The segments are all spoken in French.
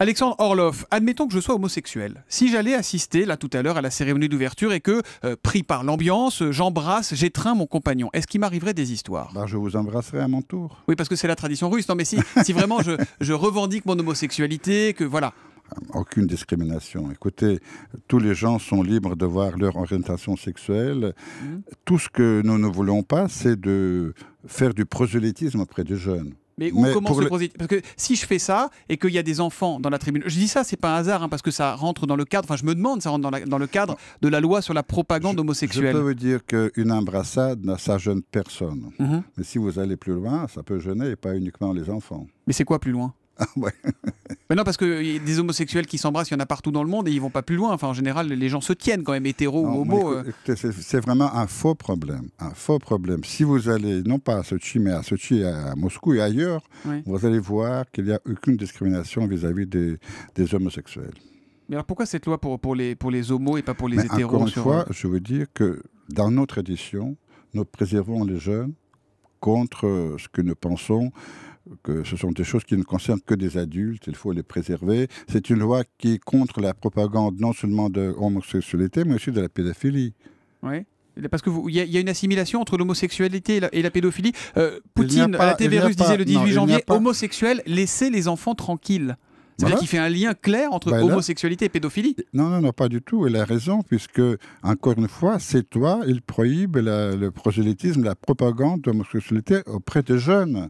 Alexandre Orloff, admettons que je sois homosexuel. Si j'allais assister, là tout à l'heure, à la cérémonie d'ouverture et que, pris par l'ambiance, j'embrasse, j'étreins mon compagnon, est-ce qu'il m'arriverait des histoires? Je vous embrasserai à mon tour. Oui, parce que c'est la tradition russe. Non, mais si vraiment je revendique mon homosexualité, que voilà. Aucune discrimination. Écoutez, tous les gens sont libres de voir leur orientation sexuelle. Tout ce que nous ne voulons pas, c'est de faire du prosélytisme auprès des jeunes. Mais où commence le prosélytisme? Parce que si je fais ça et qu'il y a des enfants dans la tribune, je dis ça, c'est pas un hasard, hein, parce que ça rentre dans le cadre, enfin je me demande, ça rentre dans le cadre de la loi sur la propagande homosexuelle. Je peux vous dire qu'une embrassade, ça gêne personne. Mais si vous allez plus loin, ça peut gêner et pas uniquement les enfants. Mais c'est quoi plus loin? Ouais. Mais non, parce que des homosexuels qui s'embrassent, il y en a partout dans le monde et ils vont pas plus loin. Enfin, en général, les gens se tiennent quand même, hétéros ou homo. C'est vraiment un faux problème. Un faux problème. Si vous allez, non pas à Sochi, mais à Sochi, à Moscou et ailleurs, oui, vous allez voir qu'il n'y a aucune discrimination vis-à-vis des homosexuels. Mais alors pourquoi cette loi pour les homos et pas pour les hétéros? Encore une fois, je veux dire que dans notre édition, nous préservons les jeunes contre ce que nous pensons que ce sont des choses qui ne concernent que des adultes, il faut les préserver. C'est une loi qui est contre la propagande non seulement de l'homosexualité, mais aussi de la pédophilie. Oui, parce qu'il y a une assimilation entre l'homosexualité et la pédophilie. Poutine, à la TV russe, disait le 18 janvier, homosexuel, laissez les enfants tranquilles. C'est-à-dire qu'il fait un lien clair entre homosexualité et pédophilie. Non, pas du tout. Il a raison, puisque, encore une fois, cette loi, il prohibe le prosélytisme, la propagande de l'homosexualité auprès des jeunes.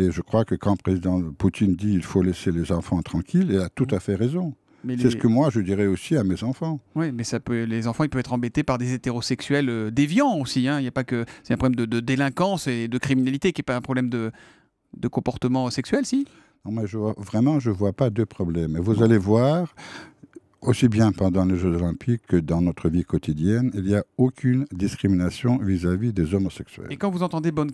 Et je crois que quand le président Poutine dit qu'il faut laisser les enfants tranquilles, il a tout à fait raison. C'est ce que moi, je dirais aussi à mes enfants. Oui, mais les enfants, ils peuvent être embêtés par des hétérosexuels déviants aussi. Hein. Il y a pas que c'est un problème de délinquance et de criminalité qui n'est pas un problème de comportement sexuel, si? Non, mais vraiment, je ne vois pas de problème. Et vous allez voir, aussi bien pendant les Jeux Olympiques que dans notre vie quotidienne, il n'y a aucune discrimination vis-à-vis des homosexuels. Et quand vous entendez bonne